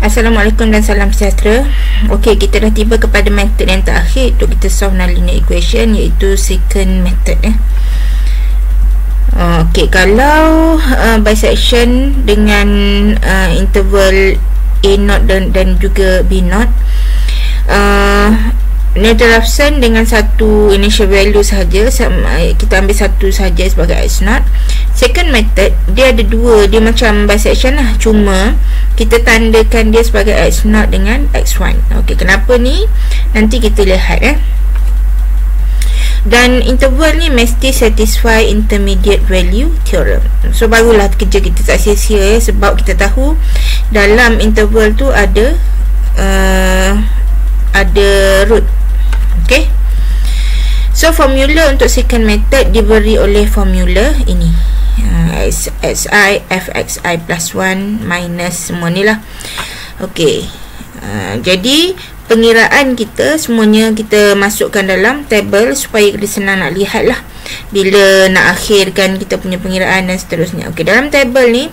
Assalamualaikum dan salam sejahtera. Okey, kita dah tiba kepada method yang terakhir untuk kita solve nonlinear equation, iaitu secant method. Okey, kalau bisection dengan interval A0 dan juga B0, Neutral-Raphson dengan satu initial value sahaja, kita ambil satu sahaja sebagai x0. Second method, dia ada dua, dia macam bisection lah, cuma kita tandakan dia sebagai x0 dengan x1. Okey, kenapa ni? Nanti kita lihat. Dan interval ni mesti satisfy intermediate value theorem. So barulah kerja kita tak sia-sia, sebab kita tahu dalam interval tu ada root. Okey. So formula untuk second method diberi oleh formula ini. Xi fxi plus 1 minus semua ni lah. Okey. Jadi pengiraan kita semuanya kita masukkan dalam table supaya kita senang nak lihat lah bila nak akhirkan kita punya pengiraan dan seterusnya. Okey, dalam table ni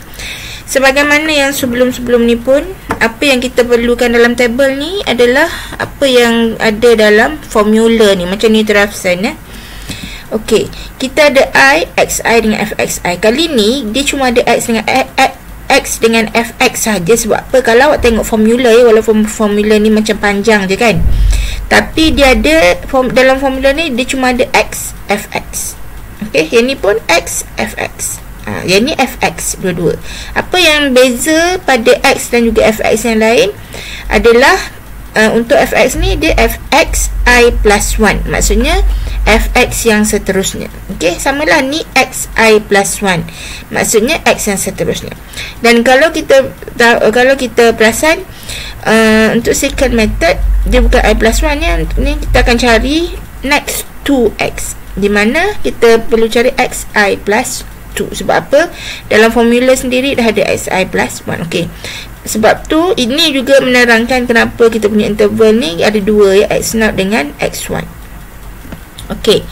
sebagaimana yang sebelum-sebelum ni pun, apa yang kita perlukan dalam table ni adalah apa yang ada dalam formula ni, macam Neutral-Raphson. Okey, kita ada I, xi dengan fxi. Kali ni dia cuma ada x dengan fx saja. Sebab apa? Kalau awak tengok formula walaupun formula ni macam panjang je kan, tapi dia ada dalam formula ni dia cuma ada x fx. Okey, yang ni pun x fx. Yang ni fx dua-dua. Apa yang beza pada x dan juga fx yang lain adalah untuk fx ni dia fxi plus 1. Maksudnya fx yang seterusnya. Okey, samalah ni xi plus 1. Maksudnya x yang seterusnya. Dan kalau kita perasan, untuk second method dia bukan i plus 1 ya. Ni kita akan cari next to x, di mana kita perlu cari xi plus 2. Sebab apa? Dalam formula sendiri dah ada xi plus 1. Okey, sebab tu ini juga menerangkan kenapa kita punya interval ni ada dua ya, x0 dengan x1. Okey,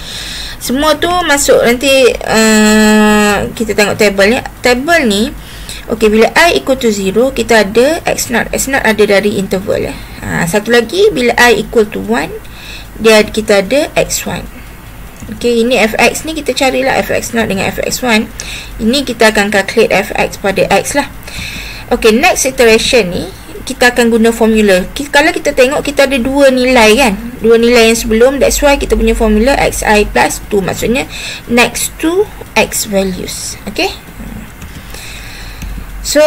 semua tu masuk. Nanti kita tengok table ni. Table ni, okey, bila i equal to 0 kita ada x0 ada dari interval. Satu lagi, bila i equal to 1 kita ada x1. Okey, ini fx ni kita carilah fx0 dengan fx1. Ini kita akan calculate fx pada x lah. Okey, next iteration ni kita akan guna formula. Kalau kita tengok, kita ada dua nilai kan, dua nilai yang sebelum. That's why kita punya formula xi plus 2, maksudnya next to x values. Okey, so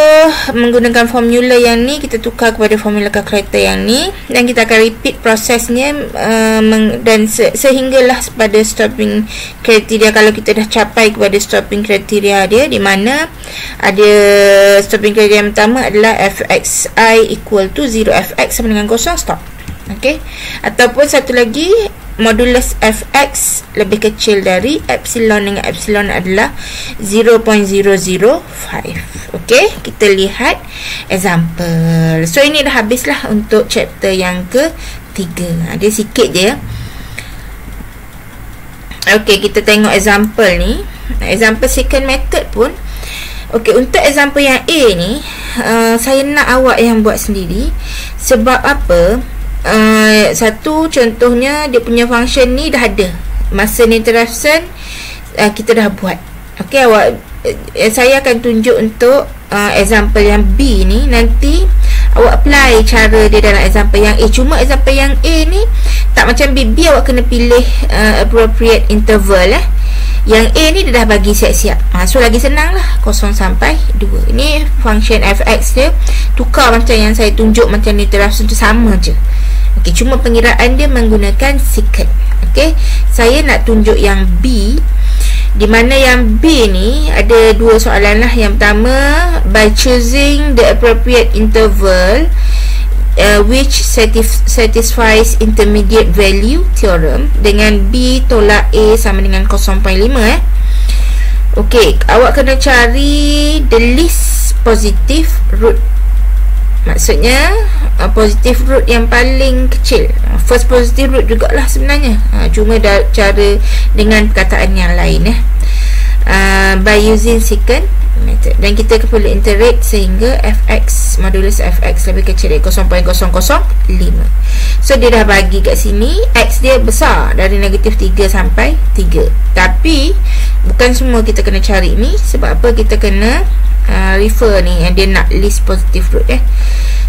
menggunakan formula yang ni kita tukar kepada formula kalkulator yang ni, dan kita akan repeat prosesnya dan sehinggalah pada stopping kriteria. Kalau kita dah capai kepada stopping kriteria dia, di mana ada stopping kriteria yang pertama adalah fxi equal to 0, fx sama dengan 0, stop. Okey, ataupun satu lagi, modulus fx lebih kecil dari epsilon dengan epsilon adalah 0.005. Okey, kita lihat example. So ini dah habislah untuk chapter yang ketiga. Dia sikit je. Okey, kita tengok example ni. Example second method pun. Okey, untuk example yang A ni, saya nak awak yang buat sendiri. Sebab apa? Satu, contohnya dia punya function ni dah ada masa Neutral-Raphson, kita dah buat. Okey, awak saya akan tunjuk untuk example yang B ni. Nanti awak apply cara dia dalam example yang A. Cuma example yang A ni tak macam B. B awak kena pilih appropriate interval. Yang A ni dia dah bagi siap-siap. So lagi senang lah, 0 sampai 2. Ini function fx dia tukar macam yang saya tunjuk, macam Neutral-Raphson tu sama je. Okey, cuma pengiraan dia menggunakan secant. Okey, saya nak tunjuk yang B, di mana yang B ni ada dua soalan lah. Yang pertama, by choosing the appropriate interval which satisfies intermediate value theorem, dengan B tolak A sama dengan 0.5. Okey, awak kena cari the least positive root. Maksudnya positive root yang paling kecil. First positive root jugalah sebenarnya, cuma cara dengan perkataan yang lain. By using secant method, dan kita perlu iterate sehingga fx modulus fx lebih kecil dari 0.005. So dia dah bagi kat sini x dia besar dari negatif 3 sampai 3, tapi bukan semua kita kena cari ni. Sebab apa? Kita kena refer ni yang dia nak list positive root.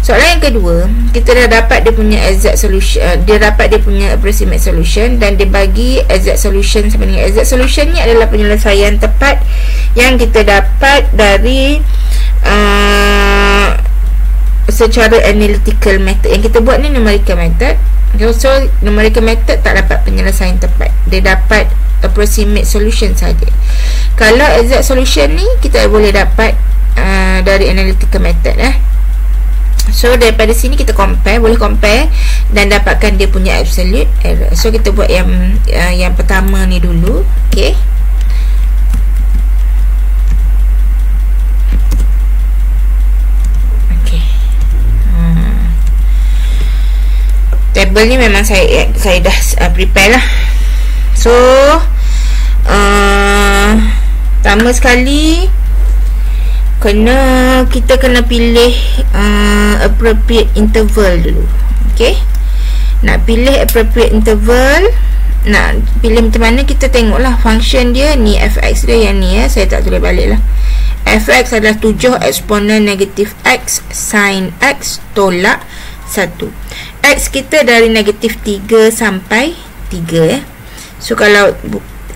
Soalan yang kedua, kita dah dapat dia punya exact solution, dia dapat dia punya approximate solution, dan dia bagi exact solution sebenarnya. Exact solution ni adalah penyelesaian tepat yang kita dapat dari secara analytical method. Yang kita buat ni numerical method. So numerical method tak dapat penyelesaian tepat, dia dapat approximate solution saja. Kalau exact solution ni kita boleh dapat dari analytical method. So daripada sini kita compare, boleh compare dan dapatkan dia punya absolute error. So kita buat yang pertama ni dulu. Okay, table ni memang saya dah prepare lah. So pertama sekali kita kena pilih appropriate interval dulu. Okay, nak pilih appropriate interval, nak pilih macam mana, kita tengoklah function dia ni, fx dia yang ni saya tak tulis balik lah. Fx adalah 7 eksponen negatif x sin x tolak 1. X kita dari negatif 3 sampai 3. So kalau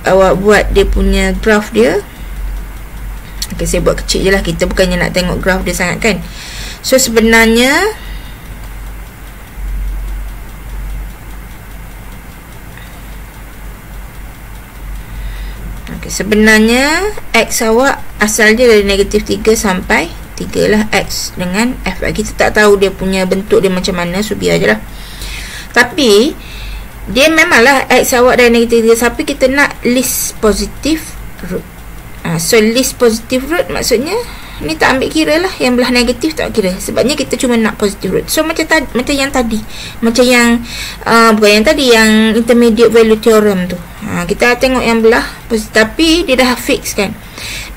awak buat dia punya graf dia, okay, saya buat kecil je lah, kita bukannya nak tengok graf dia sangat kan. So sebenarnya sebenarnya x awak asal dia dari negatif 3 sampai 3 lah, x dengan f. Kita tak tahu dia punya bentuk dia macam mana, so biar je lah. Tapi dia memanglah x awak dari negatif 3, tapi kita nak list positive root. So list positive root maksudnya ni tak ambil kira lah, yang belah negatif tak kira, sebabnya kita cuma nak positive root. So macam yang tadi, macam yang bukan yang tadi, yang intermediate value theorem tu, kita tengok yang belah positif, tapi dia dah fix kan,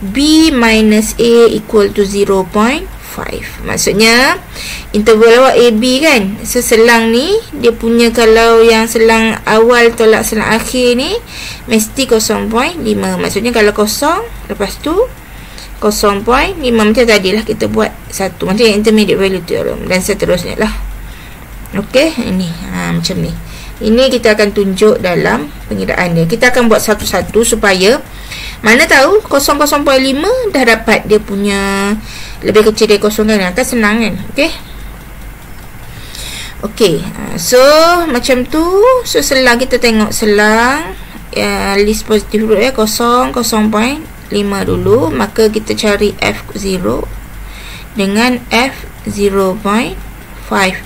b minus a equal to 0.5. Maksudnya interval awak AB kan, so selang ni dia punya, kalau yang selang awal tolak selang akhir ni mesti 0.5. Maksudnya kalau kosong, lepas tu 0.5 macam tadi lah kita buat satu, macam yang intermediate value theorem, dan seterusnya lah. Ok, ini macam ni. Ini kita akan tunjuk dalam pengiraan dia. Kita akan buat satu-satu supaya mana tahu 0.5 dah dapat dia punya lebih kecil dari 0 kan, akan senang kan. Ok, so macam tu. So selang, kita tengok selang list positive root 0.5 dulu, maka kita cari f0 dengan f0.5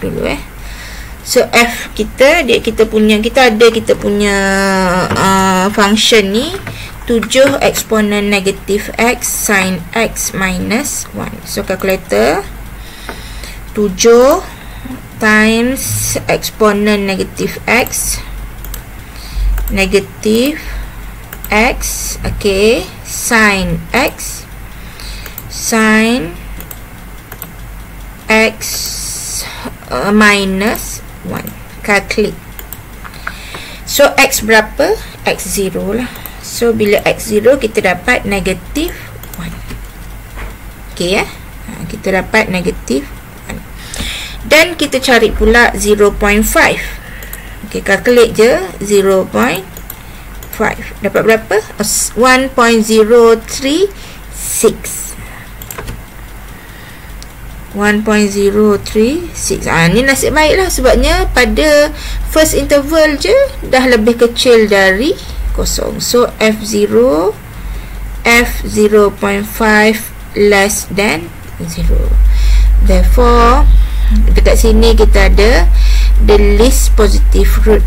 dulu. So f kita kita punya function ni 7 eksponen negatif x sin x minus 1. So calculator 7 times eksponen negatif x negatif x, okay, sin x minus 1. Calculate. So x berapa? X0 lah. So bila x0 kita dapat negatif 1. Okay kita dapat negatif 1. Dan kita cari pula 0.5. Okay, calculate je 0.5. Dapat berapa? 1.036. 1.036. Ni nasib baik lah, sebabnya pada first interval je dah lebih kecil dari 0. So f0 less than 0. Therefore dekat sini kita ada the least positive root.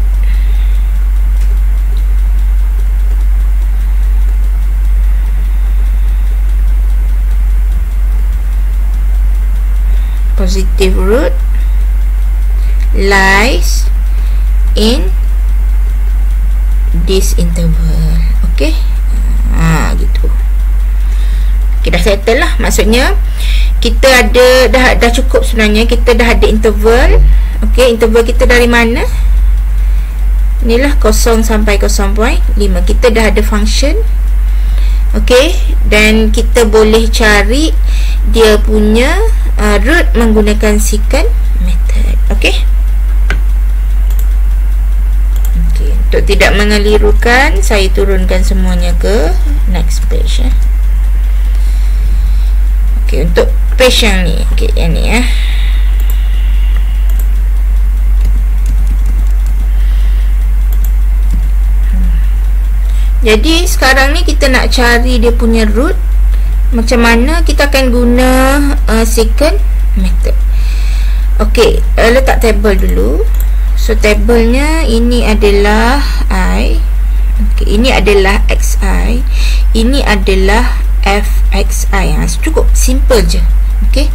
Positive root lies in this interval. Okay, gitu. Okay, Okey, dah settle lah. Maksudnya kita ada dah cukup sebenarnya. Kita dah ada interval. Okey, interval kita dari mana? Inilah 0 sampai 0.5. Kita dah ada function. Okey, dan kita boleh cari dia punya root menggunakan secant method. Okey. Okey, untuk tidak mengelirukan, saya turunkan semuanya ke next page. Okey, untuk page yang ni. Okey, yang ni Jadi sekarang ni kita nak cari dia punya root. Macam mana kita akan guna secant method. Okey, letak table dulu. So tablenya ini adalah I. Okey, ini adalah xi. Ini adalah fxi. Cukup simple je. Okey.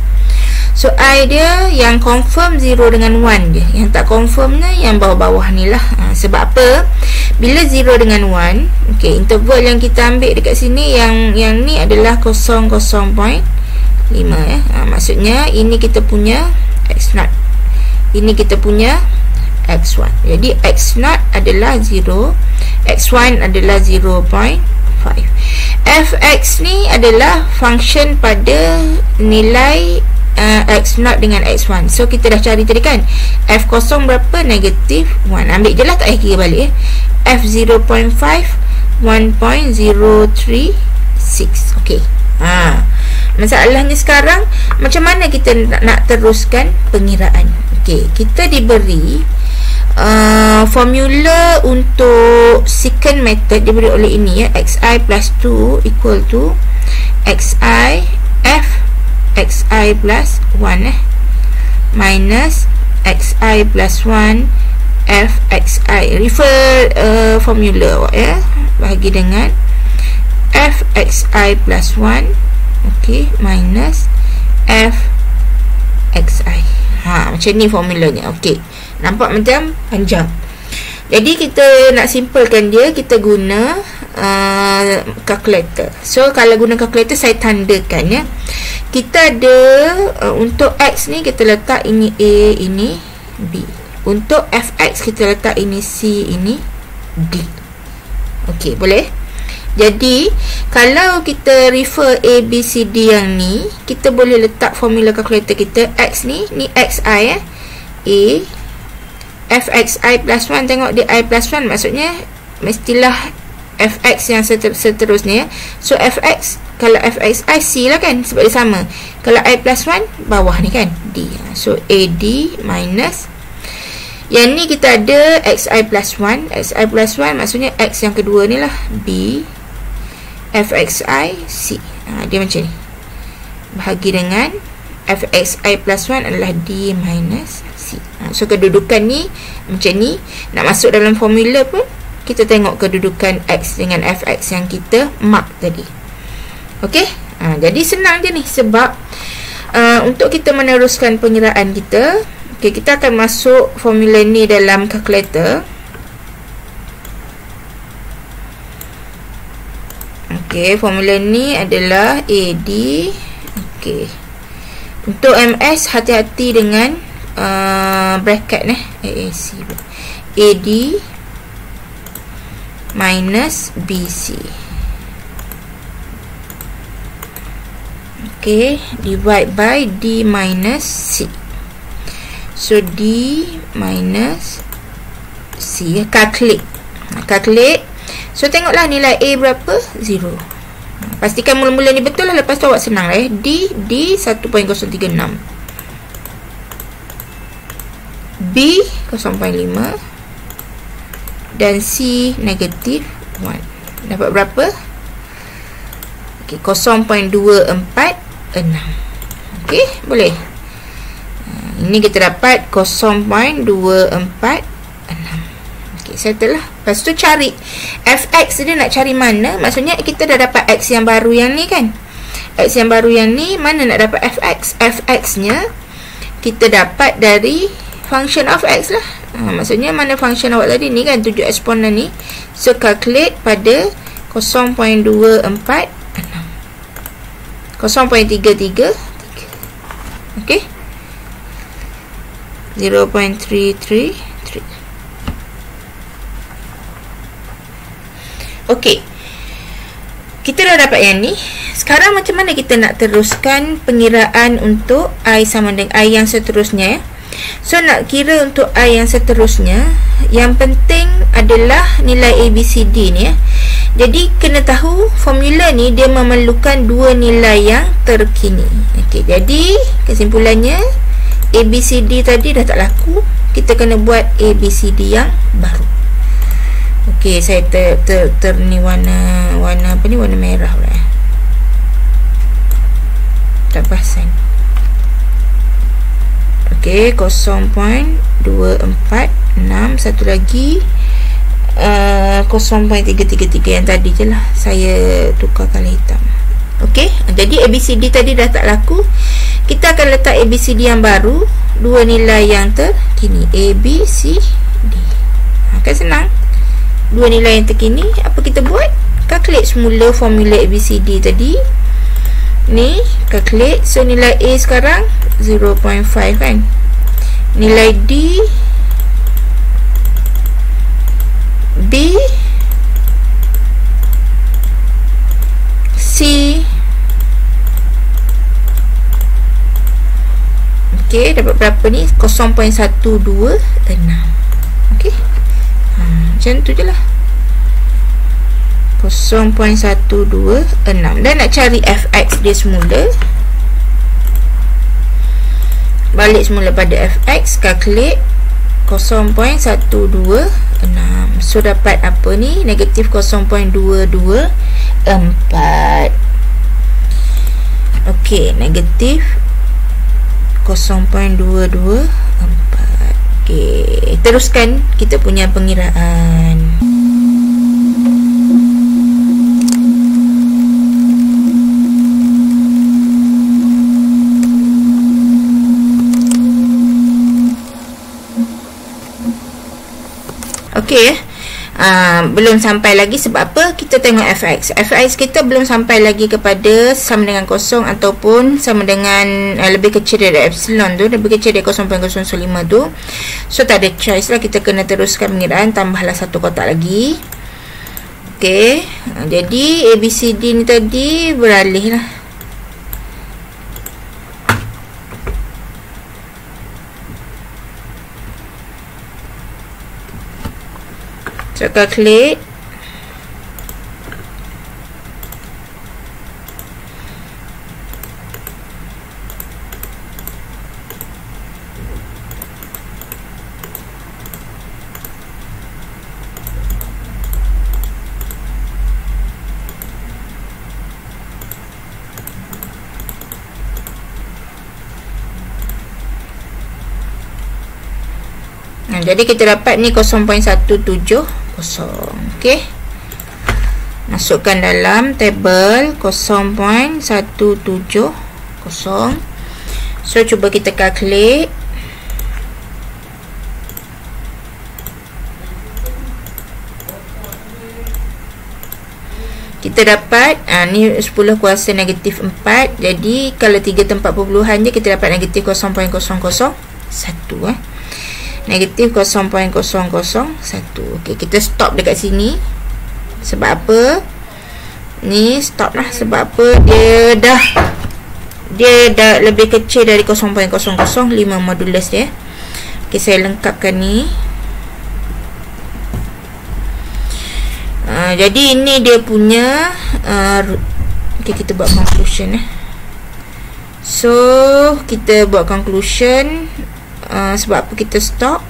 So I dia yang confirm 0 dengan 1 je. Yang tak confirmnya yang bawah-bawah ni lah. Sebab apa? Bila 0 dengan 1, okey, interval yang kita ambil dekat sini yang ni adalah 0,5 maksudnya ini kita punya x0. Ini kita punya x1. Jadi x0 adalah 0, x1 adalah 0.5. Fx ni adalah function pada nilai x0 dengan x1. So kita dah cari tadi kan, f0 berapa? Negatif 1. Ambil je lah, tak payah kira balik f0.5 1.036. Okey. Masalahnya sekarang macam mana kita nak teruskan pengiraan. Okey, kita diberi formula untuk secant method, diberi oleh ini xi plus 2 equal to xi f xi plus 1 minus xi plus 1 fxi. Refer formula awak bahagi dengan fxi plus 1 minus fxi. Macam ni formulanya. Okey, nampak macam panjang. Jadi kita nak simplekan dia, kita guna calculator. So kalau guna calculator, saya tandakan kita ada untuk x ni kita letak ini A, ini B. Untuk fx kita letak ini C, ini D. Okey, boleh? Jadi kalau kita refer A, B, C, D yang ni, kita boleh letak formula calculator kita. X ni xi A fxi plus 1. Tengok dia I plus 1, maksudnya mestilah fx yang seterusnya. So fx, kalau fxi C lah kan, sebab dia sama. Kalau I plus 1, bawah ni kan D. So AD minus, yang ni kita ada xi plus 1. Xi plus 1 maksudnya x yang kedua ni lah, B fxi C. Dia macam ni, bahagi dengan fxi plus 1 adalah D minus C. So kedudukan ni macam ni. Nak masuk dalam formula pun kita tengok kedudukan x dengan fx yang kita mark tadi. Okey, jadi senang je ni. Sebab untuk kita meneruskan pengiraan kita, okay, kita akan masuk formula ni dalam calculator. Okey, formula ni adalah AD. Okey, untuk MS hati-hati dengan bracket AAC. AD minus BC. Okey, divide by D minus C. So D minus C. Calculate. So tengoklah nilai A berapa? 0. Pastikan mula-mula ni betul lah. Lepas tu awak senang lah D 1.036, B 0.5 dan C negatif 1. Dapat berapa? Okay, 0.246. Okey, boleh. Ini kita dapat 0.246. Okey, settle lah. Lepas tu cari fx dia, nak cari mana? Maksudnya kita dah dapat x yang baru yang ni kan. X yang baru yang ni, mana nak dapat fx? Fx nya kita dapat dari function of x lah. Maksudnya mana function awak tadi ni kan, 7 eksponen ni. So calculate pada 0.246. 0.333. Okey. 0.333. Okey. Kita dah dapat yang ni. Sekarang macam mana kita nak teruskan pengiraan untuk I sama dengan I yang seterusnya? So nak kira untuk I yang seterusnya, yang penting adalah nilai ABCD ni ya. Jadi kena tahu formula ni dia memerlukan dua nilai yang terkini. Okey, jadi kesimpulannya ABCD tadi dah tak laku. Kita kena buat ABCD yang baru. Okey, saya ni warna apa ni, warna merah pula. Tak perasan. Okey, 0.246. Satu lagi 0.333 yang tadi je lah. Saya tukar colour hitam. Okey, jadi ABCD tadi dah tak laku. Kita akan letak ABCD yang baru, dua nilai yang terkini, ABCD. Kan senang. Dua nilai yang terkini, apa kita buat? Calculate semula formula ABCD tadi. Ni, calculate. So, nilai A sekarang 0.5 kan. Nilai D, B, C. Okey, dapat berapa ni? 0.126. Okey. Macam tu je lah. 0.126. Dan nak cari fx dia semula, balik semula pada fx, calculate 0.126. So dapat apa ni? Negatif 0.224. Okey, negatif 0.224. Okey, teruskan kita punya pengiraan. Okey, belum sampai lagi. Sebab apa? Kita tengok fx. Fx kita belum sampai lagi kepada sama dengan kosong ataupun sama dengan lebih kecil dari epsilon tu, lebih kecil dari 0.005 tu. So tak ada choice lah, kita kena teruskan pengiraan. Tambahlah satu kotak lagi. Okey, jadi ABCD ni tadi beralih lah. So calculate. Jadi kita dapat ni 0.170. Okey. Masukkan dalam table 0.170. So cuba kita calculate. Kita dapat ni 10 kuasa negatif 4. Jadi kalau 3 tempat perpuluhan je, kita dapat negatif 0.001 negatif 0.001. Okey, kita stop dekat sini. Sebab apa? Ni stop lah. Sebab apa? Dia dah lebih kecil dari 0.005 modulus dia. Okey, saya lengkapkan ni. Jadi ini dia punya okey, kita buat conclusion So kita buat conclusion. Sebab apa kita stop?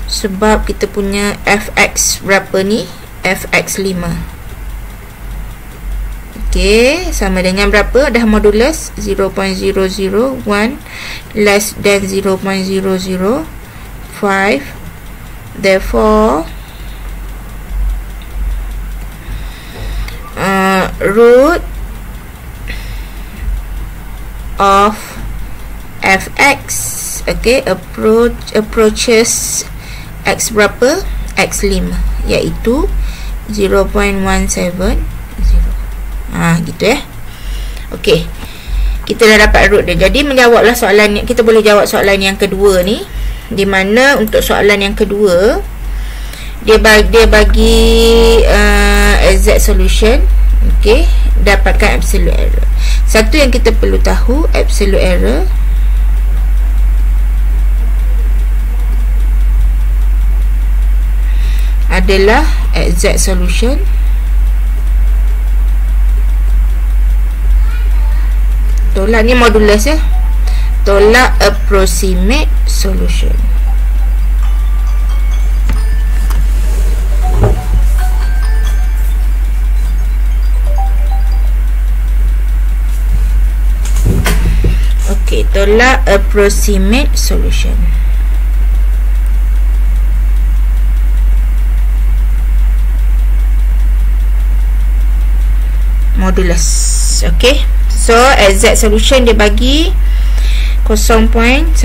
Sebab kita punya fx berapa ni? Fx 5. Okey, sama dengan berapa? Dah modulus 0.001 less than 0.005. Therefore root of fx, okay, approaches x berapa? X 5, iaitu 0.170. Gitu ya. Okey. kita dah dapat root dia. Jadi menjawablah soalan, kita boleh jawab soalan yang kedua ni, di mana untuk soalan yang kedua dia bagi exact solution, okey, dapatkan absolute error. Satu yang kita perlu tahu, absolute error adalah exact solution tolak ni modulus ya, tolak approximate solution. Okey, tolak approximate solution. Modulus. Okey. So exact solution dia bagi 0.170.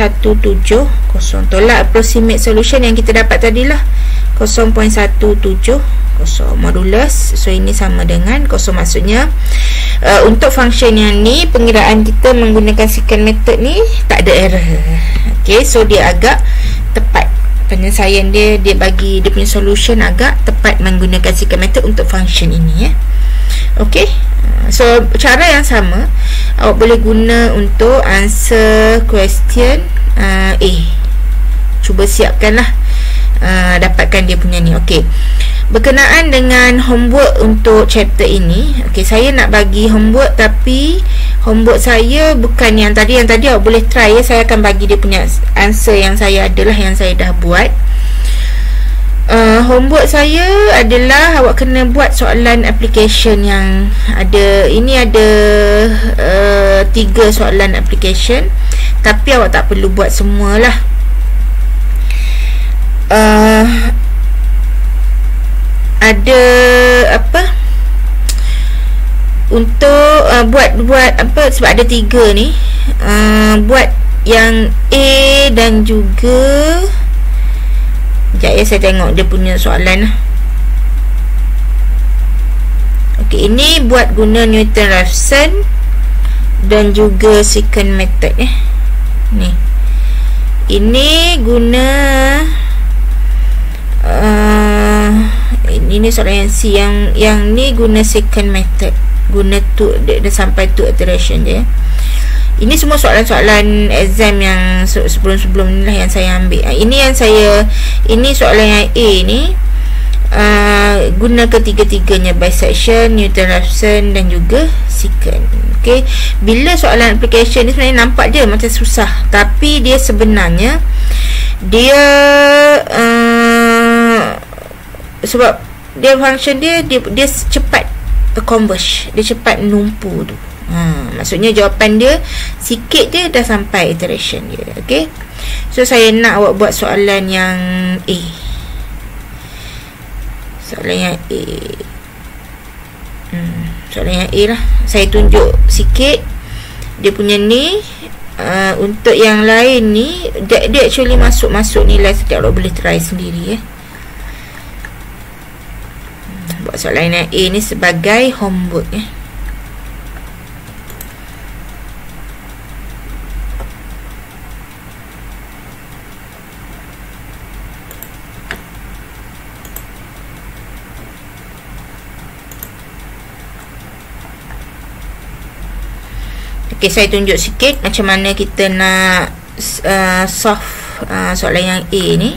Tolak approximate solution yang kita dapat tadilah 0.170 modulus. So ini sama dengan 0. Maksudnya untuk function yang ni, pengiraan kita menggunakan secant method ni tak ada error. Okey, so dia agak tepat. Penyelesaian dia bagi dia punya solution agak tepat menggunakan secant method untuk function ini ya. Okey. So cara yang sama awak boleh guna untuk answer question A. Cuba siapkanlah, dapatkan dia punya ni. Okey. Berkenaan dengan homework untuk chapter ini, okey, saya nak bagi homework, tapi homework saya bukan yang tadi awak boleh try ya. Saya akan bagi dia punya answer yang saya adalah yang saya dah buat. Homework saya adalah awak kena buat soalan application yang ada. Ini ada 3 soalan application, tapi awak tak perlu buat semualah. Ada apa untuk buat apa, sebab ada 3 ni, buat yang A dan juga sekejap ya, saya tengok dia punya soalan lah. Okey, ini buat guna Newton-Raphson dan juga secant method ni. Ini guna ini soalan yang C, yang ni guna secant method, guna dia sampai to iteration dia. Ini semua soalan-soalan exam yang sebelum-sebelum ni lah yang saya ambil. Ini soalan yang A ni guna ketiga-tiganya, bisection, Newton-Raphson dan juga secant. Okey, bila soalan application ni sebenarnya nampak dia macam susah, tapi dia sebenarnya dia sebab dia function dia cepat converge, dia cepat numpu tu. Maksudnya jawapan dia sikit je dah sampai iteration dia. Okey, so saya nak awak buat soalan yang A. Soalan yang A. Soalan yang A lah. Saya tunjuk sikit dia punya ni. Untuk yang lain ni dia actually masuk nilai setiap awak boleh try sendiri buat soalan yang A ni sebagai homework Okey, saya tunjuk sikit macam mana kita nak solve soalan yang A ni.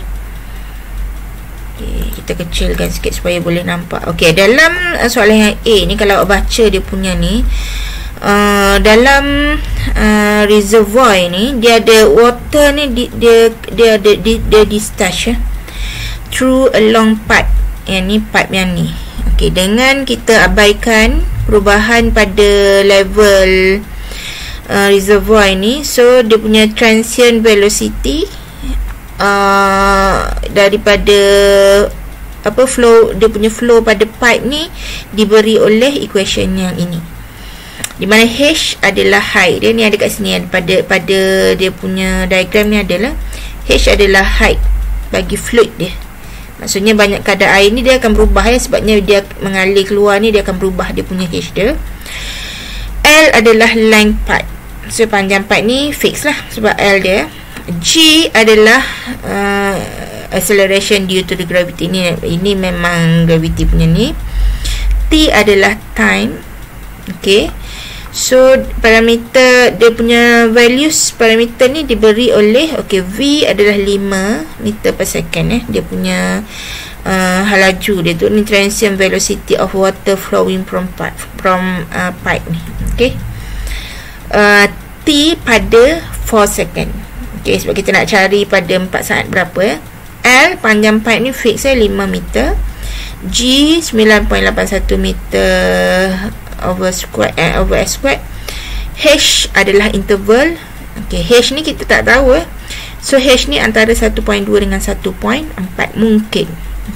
Okay, kita kecilkan sikit supaya boleh nampak. Okey, dalam soalan yang A ni, kalau awak baca dia punya ni, dalam reservoir ni dia ada water ni, dia discharge through a long pipe. Yang ni pipe yang ni. Okey, dengan kita abaikan perubahan pada level reservoir ni, so dia punya transient velocity daripada flow, dia punya flow pada pipe ni diberi oleh equation yang ini, di mana H adalah height dia. Ni ada kat sini, pada dia punya diagram ni adalah H adalah height bagi fluid dia. Maksudnya banyak kadar air ni dia akan berubah sebabnya dia mengalir keluar ni, dia akan berubah dia punya H dia. L adalah length pipe. So panjang pipe ni fix lah sebab L dia. G adalah acceleration due to the gravity. Ini memang gravity punya ni. T adalah time. Okay, so parameter dia punya values parameter ni diberi oleh, okay, V adalah 5 meter per second. Dia punya laju dia tu ni, transient velocity of water flowing from pipe ni. Okay, T pada 4 second. Okay, sebab kita nak cari pada 4 saat berapa. L panjang pipe ni fix 5 meter. G 9.81 meter over S square. H adalah interval. Okay, H ni kita tak tahu. So H ni antara 1.2 dengan 1.4 mungkin.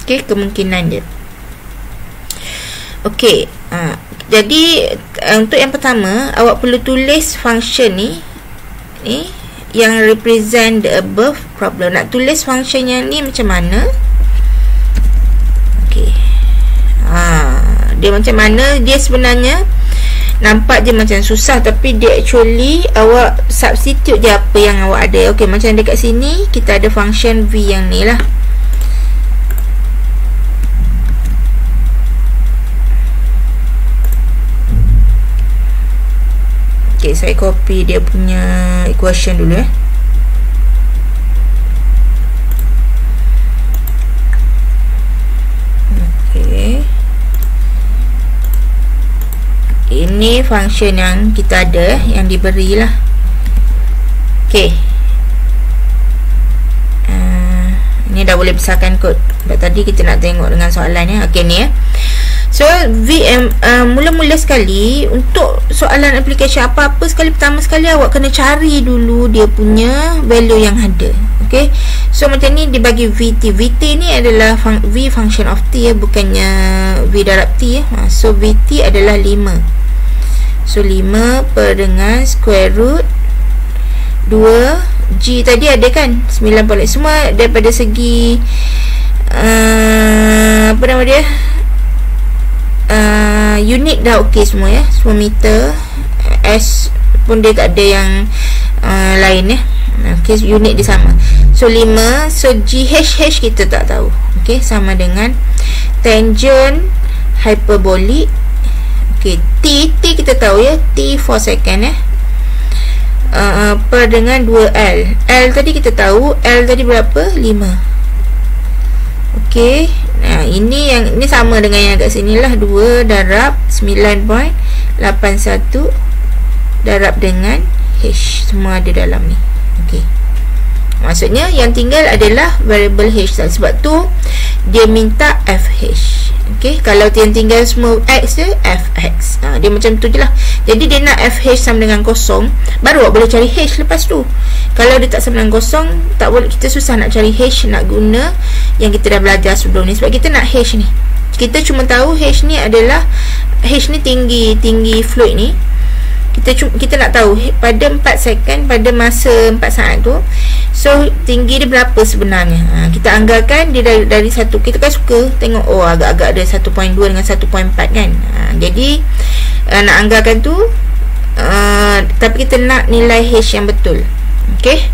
Okay, kemungkinan dia. Okay, jadi untuk yang pertama, awak perlu tulis function ni yang represent the above problem. Nak tulis function yang ni macam mana? Okay, dia macam mana? Dia sebenarnya nampak je macam susah, tapi dia actually awak substitute je apa yang awak ada. Okay, macam dekat sini kita ada function V yang ni lah. Okay, saya copy dia punya equation dulu. Okay, ini function yang kita ada, yang diberi lah. Okay, ini dah boleh besarkan kod. Sebab tadi kita nak tengok dengan soalan ni. Okay, ni so mula-mula sekali untuk soalan application apa-apa sekali, pertama sekali awak kena cari dulu dia punya value yang ada. Okay, so macam ni dia bagi VT. VT ni adalah V function of T bukannya V darab T. So VT adalah 5. So 5 per dengan square root 2 G tadi ada kan 9 semua daripada segi apa nama dia, unit dah okey semua semua meter. S pun dia tak ada yang lain okay, unit dia sama. So 5. So GH kita tak tahu. Okay, sama dengan tangent hyperbolic. Okay, T kita tahu T 4 second per dengan 2L. L tadi kita tahu, L tadi berapa? 5. Okay, nah ini sama dengan yang kat sini lah, 2 darab 9.81 darab dengan H. Semua ada dalam ni. Okay, maksudnya yang tinggal adalah variable H. Sebab tu dia minta FH. Okay, kalau yang tinggal semua X je, FX. Dia macam tu je lah. Jadi dia nak FH sama dengan kosong, baru awak boleh cari H lepas tu. Kalau dia tak sama dengan kosong, tak boleh, kita susah nak cari H, nak guna yang kita dah belajar sebelum ni. Sebab kita nak H ni, kita cuma tahu H ni adalah, H ni tinggi fluid ni. Kita nak tahu pada 4 second, pada masa 4 saat tu, so tinggi dia berapa sebenarnya. Kita anggarkan dia dari satu. Kita kan suka tengok, oh agak-agak ada 1.2 dengan 1.4 kan. Jadi nak anggarkan tu, tapi kita nak nilai H yang betul. Okay,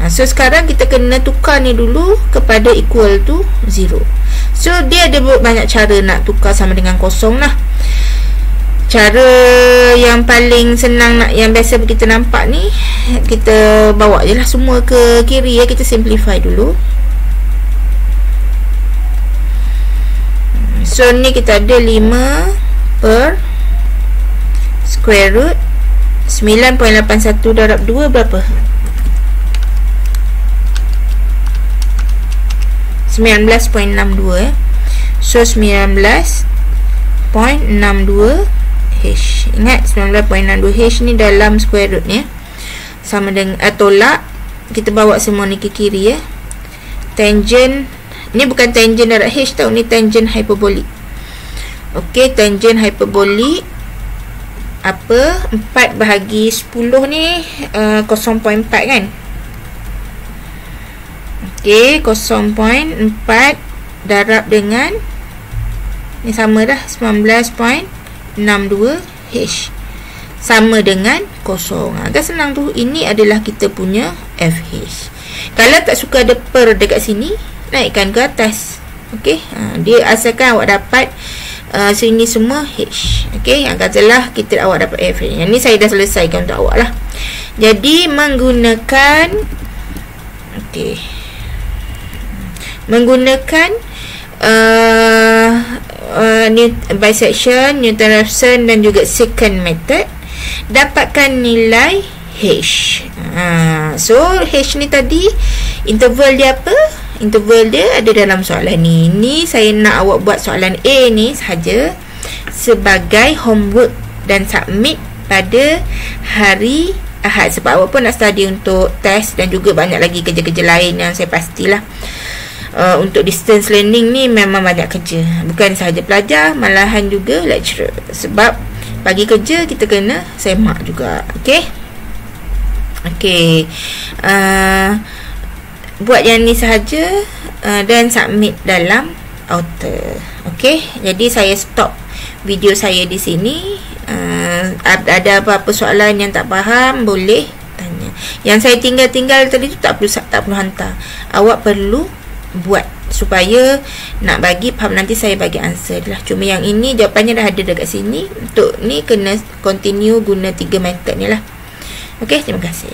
so sekarang kita kena tukar ni dulu kepada equal to 0. So dia ada banyak cara nak tukar sama dengan kosong lah. Cara yang paling senang yang biasa kita nampak ni, kita bawa je lah semua ke kiri kita simplify dulu. So ni kita ada 5 per square root 9.81 darab 2 berapa? 19.62. So 19.62 H. Ingat 19.62 H ni dalam square root ni sama dengan tolak, kita bawa semua ni ke kiri Tangent ni bukan tangent darab H tau, ni tangent hyperbolic. Okey, tangent hyperbolic apa? 4 bahagi 10 ni 0.4 kan. Okey, 0.4 darab dengan ni sama dah 19.62 H sama dengan kosong. Agak senang tu. Ini adalah kita punya FH. Kalau tak suka ada per dekat sini, naikkan ke atas. Okey, dia asalkan awak dapat sini semua H. Okey, yang katalah kita awak dapat FH. Yang ni saya dah selesaikan untuk awak lah. Jadi menggunakan bisection, Newton-Raphson dan juga secant method, dapatkan nilai H. So H ni tadi interval dia apa? Interval dia ada dalam soalan ni. Ni saya nak awak buat soalan A ni sahaja sebagai homework dan submit pada hari Ahad, sebab awak pun nak study untuk test dan juga banyak lagi kerja-kerja lain yang saya pastilah. Untuk distance learning ni memang banyak kerja, bukan sahaja pelajar, malahan juga lecturer, sebab bagi kerja kita kena semak juga. Okey, buat yang ni sahaja dan submit dalam author. Okey, jadi saya stop video saya di sini. Ada apa-apa soalan yang tak faham boleh tanya. Yang saya tinggal tadi tu tak perlu hantar. Awak perlu buat supaya nak bagi faham, nanti saya bagi answer lah. Cuma yang ini jawapannya dah ada dekat sini. Untuk ni kena continue guna 3 method ni lah. Okey, terima kasih.